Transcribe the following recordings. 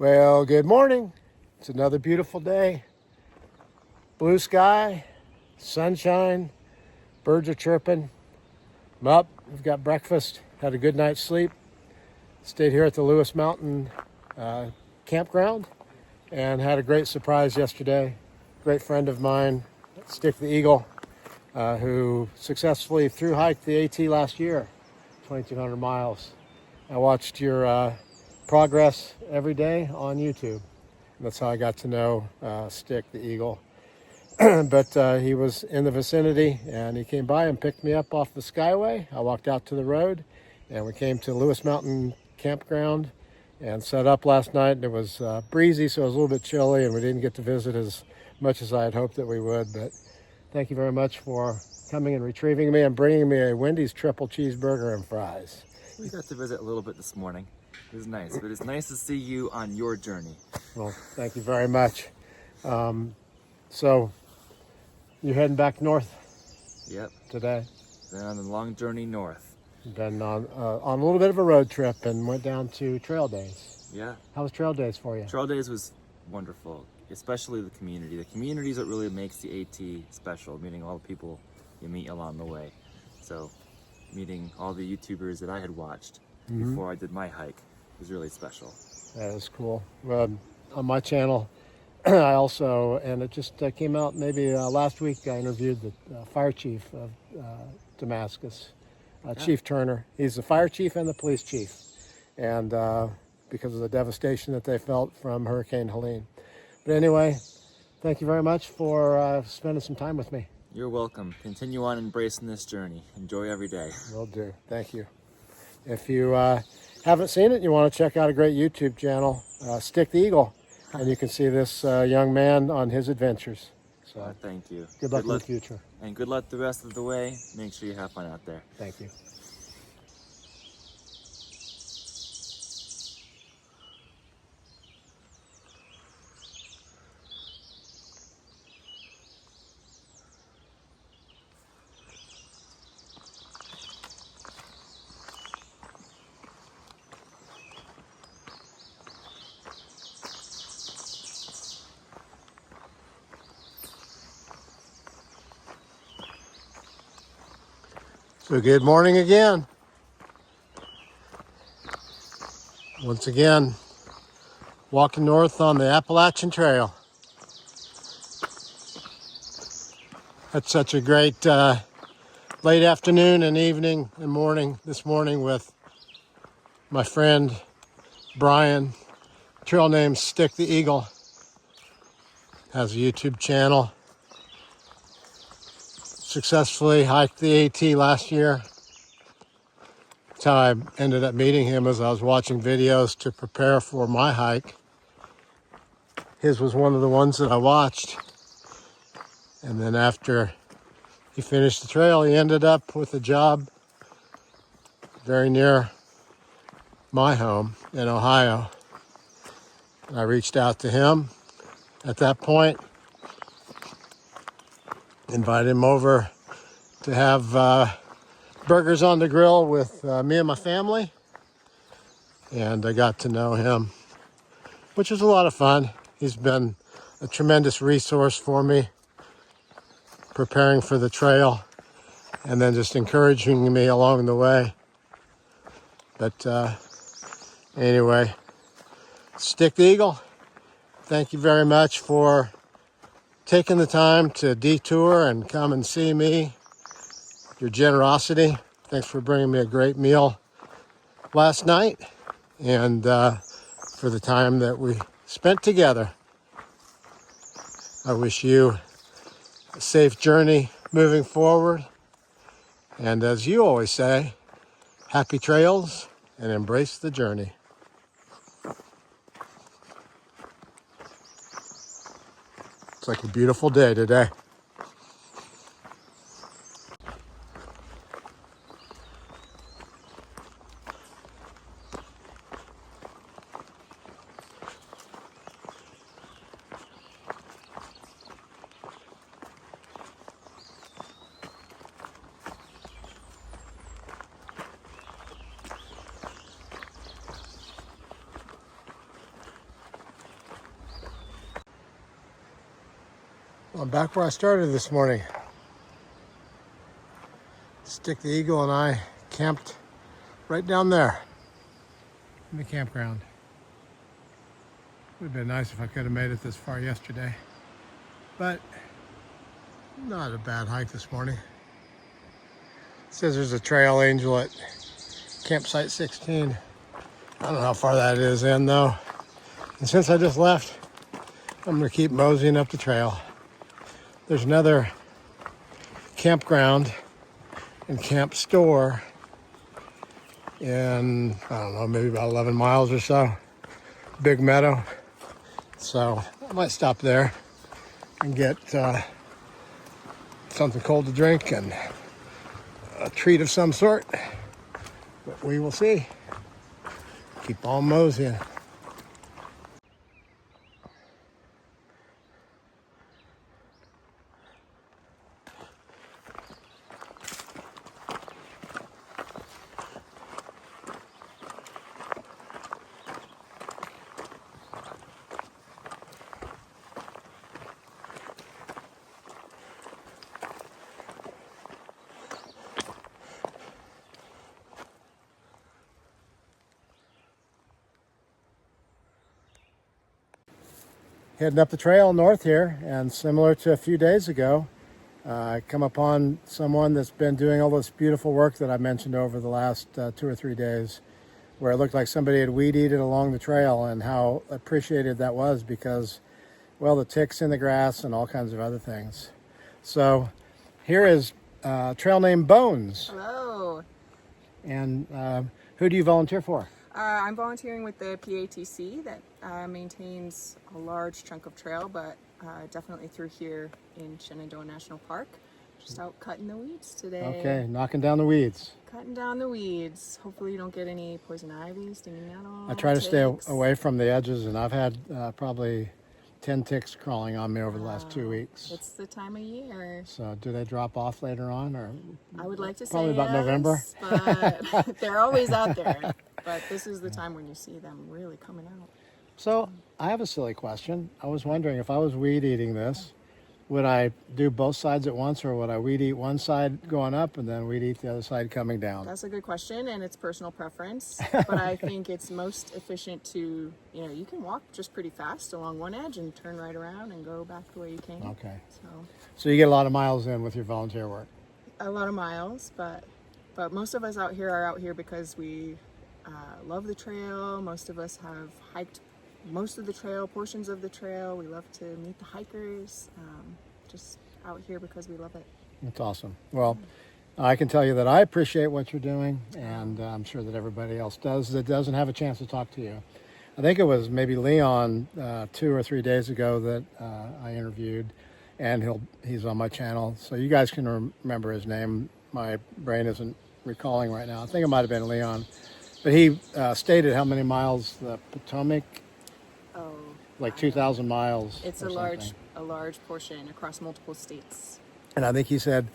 Well, good morning. It's another beautiful day. Blue sky, sunshine, birds are chirping. I'm up, we've got breakfast, had a good night's sleep. Stayed here at the Lewis Mountain campground and had a great surprise yesterday. Great friend of mine, Stick the Eagle, who successfully thru-hiked the AT last year, 2,200 miles. I watched your progress every day on YouTube. And that's how I got to know Stick the Eagle. But he was in the vicinity and he came by and picked me up off the Skyway. I walked out to the road and we came to Lewis Mountain campground and set up last night. And it was breezy, so it was a little bit chilly and we didn't get to visit as much as I had hoped that we would. But thank you very much for coming and retrieving me and bringing me a Wendy's triple cheeseburger and fries. We got to visit a little bit this morning. It was nice, but it's nice to see you on your journey. Well, thank you very much. So, you're heading back north? Yep. Today? Been on a long journey north. Been on a little bit of a road trip and went down to Trail Days. Yeah. How was Trail Days for you? Trail Days was wonderful, especially the community. The community is what really makes the AT special, meeting all the people you meet along the way. So, meeting all the YouTubers that I had watched before I did my hike was really special. That is cool. On my channel, I also, and it just came out maybe last week, I interviewed the fire chief of Damascus, Chief Turner. He's the fire chief and the police chief, and because of the devastation that they felt from Hurricane Helene. But anyway, thank you very much for spending some time with me. You're welcome. Continue on embracing this journey. Enjoy every day. Will do. Thank you. If you haven't seen it, you want to check out a great YouTube channel, Stick the Eagle, and you can see this young man on his adventures. So thank you. Good luck in the future. And good luck the rest of the way. Make sure you have fun out there. Thank you. So good morning again. Once again, walking north on the Appalachian Trail. Had such a great late afternoon and evening and morning this morning with my friend Brian, trail name Stick the Eagle. Has a YouTube channel. Successfully hiked the AT last year. That's how I ended up meeting him, as I was watching videos to prepare for my hike. His was one of the ones that I watched. And then after he finished the trail, he ended up with a job very near my home in Ohio. And I reached out to him at that point. Invited him over to have burgers on the grill with me and my family. And I got to know him, which was a lot of fun. He's been a tremendous resource for me, preparing for the trail and then just encouraging me along the way. But anyway, Stick the Eagle, thank you very much for taking the time to detour and come and see me. Your generosity. Thanks for bringing me a great meal last night and for the time that we spent together. I wish you a safe journey moving forward. And as you always say, happy trails and embrace the journey. It's like a beautiful day today. I'm back where I started this morning. Stick the Eagle and I camped right down there in the campground. Would have been nice if I could have made it this far yesterday, but not a bad hike this morning. It says there's a trail angel at campsite 16. I don't know how far that is in though. And since I just left, I'm gonna keep moseying up the trail. There's another campground and camp store in, I don't know, maybe about 11 miles or so. Big meadow. So I might stop there and get something cold to drink and a treat of some sort. But we will see. Keep on moseying. Heading up the trail north here, and similar to a few days ago, I come upon someone that's been doing all this beautiful work that I mentioned over the last 2 or 3 days, where it looked like somebody had weed eated along the trail, and how appreciated that was because, well, the ticks in the grass and all kinds of other things. So here is a trail named Bones. Hello. And who do you volunteer for? I'm volunteering with the PATC that maintains a large chunk of trail, but definitely through here in Shenandoah National Park. Just out cutting the weeds today. Okay, knocking down the weeds. Cutting down the weeds. Hopefully you don't get any poison ivy stinging at all. I try to stay ticks. away from the edges, and I've had probably 10 ticks crawling on me over the last 2 weeks. It's the time of year. So do they drop off later on, or I would like to say probably about yes, November? but they're always out there. But this is the time when you see them really coming out. So I have a silly question. I was wondering if I was weed eating this, would I do both sides at once, or would I weed eat one side going up and then weed eat the other side coming down? That's a good question, and it's personal preference. But I think it's most efficient to, you can walk just pretty fast along one edge and turn right around and go back the way you came. Okay. So So you get a lot of miles in with your volunteer work. a lot of miles, but most of us out here are out here because we love the trail. Most of us have hiked most of the trail, portions of the trail. We love to meet the hikers. Just out here because we love it. That's awesome. Well, I can tell you that I appreciate what you're doing, and I'm sure that everybody else does that doesn't have a chance to talk to you. I think it was maybe Leon 2 or 3 days ago that I interviewed, and he's on my channel, so you guys can remember his name. My brain isn't recalling right now. I think it might have been Leon, but he stated how many miles the Potomac, like 2,000 miles. It's a large portion across multiple states. And I think he said,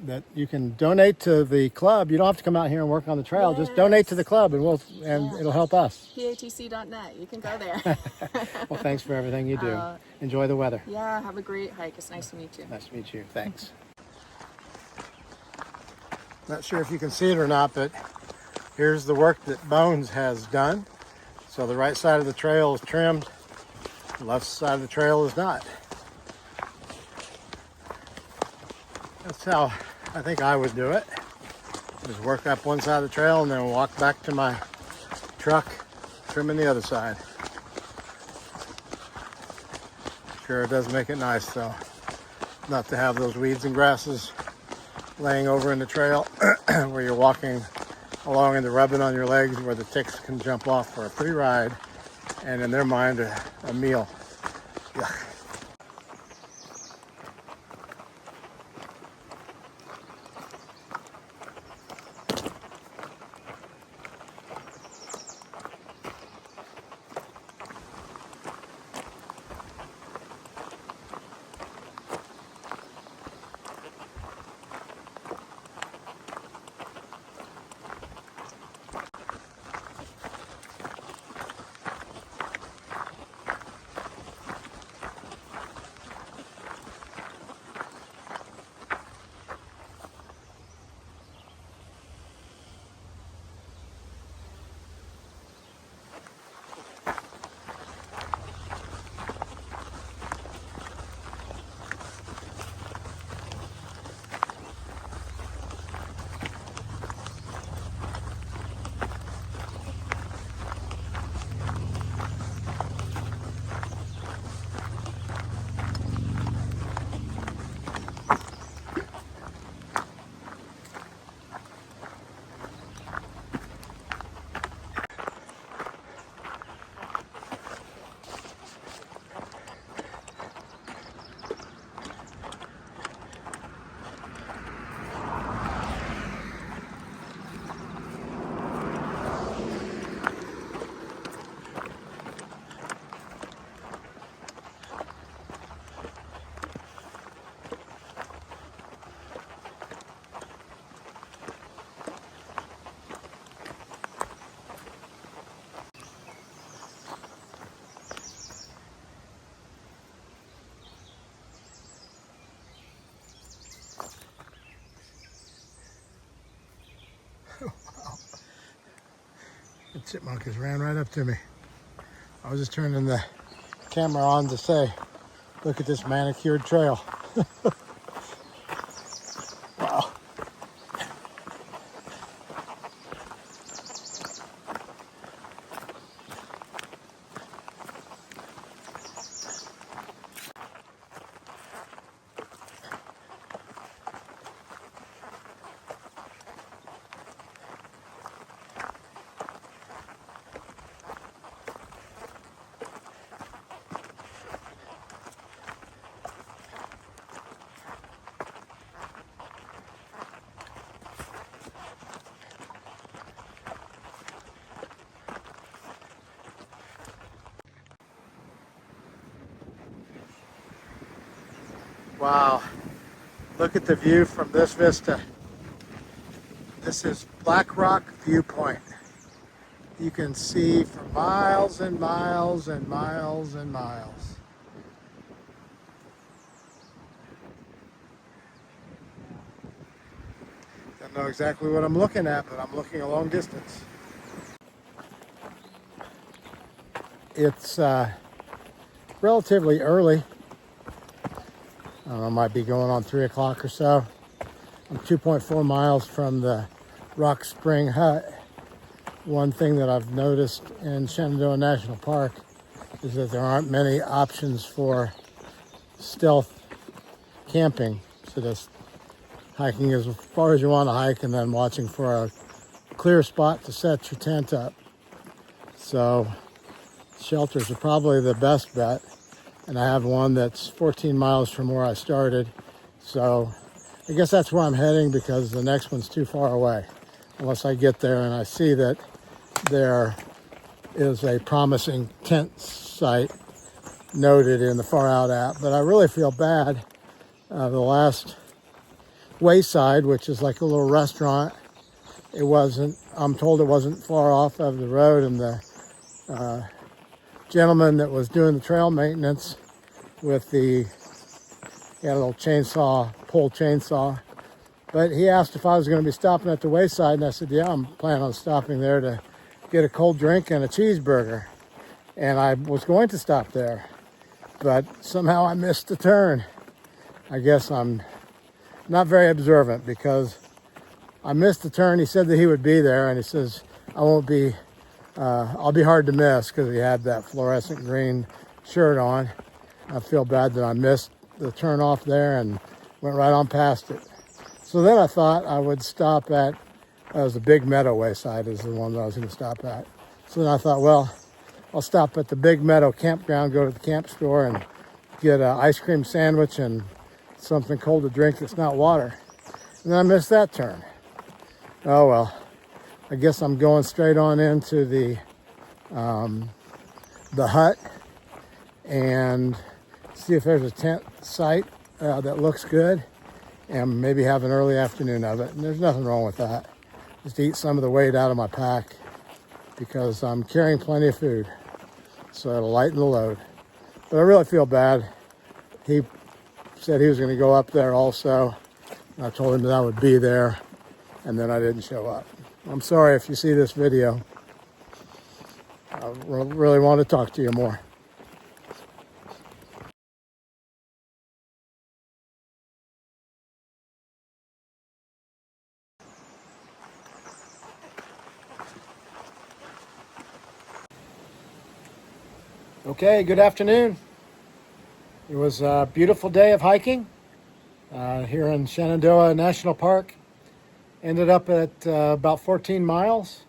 that you can donate to the club. You don't have to come out here and work on the trail. Just donate to the club, and it'll help us. PATC.net. You can go there. Well, thanks for everything you do. Enjoy the weather. Yeah, have a great hike. It's nice to meet you. Nice to meet you. Thanks. Not sure if you can see it or not, but here's the work that Bones has done. So the right side of the trail is trimmed, the left side of the trail is not. That's how I think I would do it. Just work up one side of the trail and then walk back to my truck, trimming the other side. Sure, it does make it nice though, not to have those weeds and grasses laying over in the trail where you're walking along and they're rubbing on your legs, where the ticks can jump off for a free ride, and in their mind a meal. Yuck. The chipmunks ran right up to me. I was just turning the camera on to say, look at this manicured trail. Wow. Wow, look at the view from this vista. This is Black Rock Viewpoint. You can see for miles and miles and miles and miles. Don't know exactly what I'm looking at, but I'm looking a long distance. It's relatively early. I don't know, might be going on 3 o'clock or so. I'm 2.4 miles from the Rock Spring Hut. One thing that I've noticed in Shenandoah National Park is that there aren't many options for stealth camping. So just hiking as far as you want to hike and then watching for a clear spot to set your tent up. So shelters are probably the best bet. And I have one that's 14 miles from where I started. So I guess that's where I'm heading because the next one's too far away. Unless I get there and I see that there is a promising tent site noted in the Far Out app. But I really feel bad. The last Wayside, which is like a little restaurant, I'm told it wasn't far off of the road, and the gentleman that was doing the trail maintenance with he had a little pole chainsaw, but he asked if I was going to be stopping at the Wayside, and I said, yeah, I'm planning on stopping there to get a cold drink and a cheeseburger. And I was going to stop there, but somehow I missed the turn. I guess I'm not very observant because I missed the turn. He said that he would be there, and he says, I'll be hard to miss, because he had that fluorescent green shirt on. I feel bad that I missed the turn off there and went right on past it. So then I thought I would stop at, it was the Big Meadow Wayside is the one that I was going to stop at. So then I thought, well, I'll stop at the Big Meadow campground, go to the camp store and get an ice cream sandwich and something cold to drink that's not water. And then I missed that turn. Oh well, I guess I'm going straight on into the hut and see if there's a tent site that looks good, and maybe have an early afternoon of it. And there's nothing wrong with that. Just eat some of the weight out of my pack because I'm carrying plenty of food, so it'll lighten the load. But I really feel bad. He said he was going to go up there also, and I told him that I would be there, and then I didn't show up. I'm sorry if you see this video. I really want to talk to you more. Okay, good afternoon. It was a beautiful day of hiking here in Shenandoah National Park. Ended up at about 14 miles.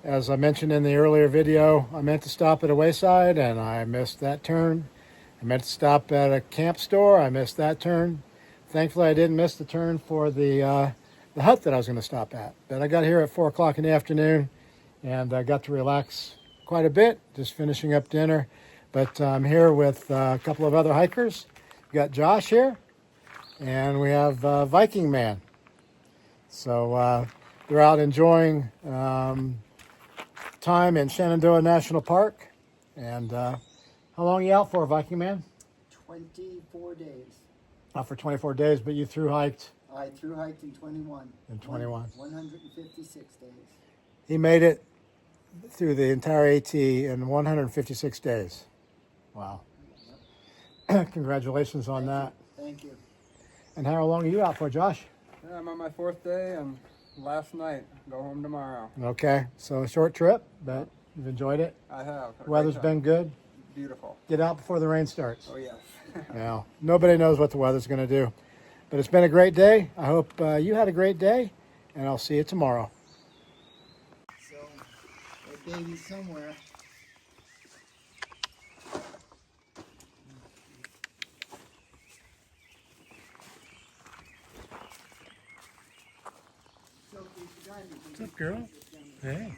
As I mentioned in the earlier video, I meant to stop at a Wayside and I missed that turn. I meant to stop at a camp store. I missed that turn. Thankfully, I didn't miss the turn for the hut that I was going to stop at. But I got here at 4 o'clock in the afternoon and I got to relax quite a bit, just finishing up dinner. But I'm here with a couple of other hikers. We got Josh here, and we have Viking Man. So they're out enjoying time in Shenandoah National Park. And how long are you out for, Viking Man? 24 days. Out for 24 days, but you thru-hiked? I thru-hiked in 21. In 21. 156 days. He made it through the entire AT in 156 days. Wow. Congratulations on that. Thank you. And how long are you out for, Josh? Yeah, I'm on my 4th day and last night. Go home tomorrow. Okay, so a short trip, but you've enjoyed it. I have. Weather's been good. beautiful. Get out before the rain starts. Oh yes. Yeah, nobody knows what the weather's going to do. But it's been a great day. I hope you had a great day, and I'll see you tomorrow. So, that baby's somewhere. What's up, girl? Hey.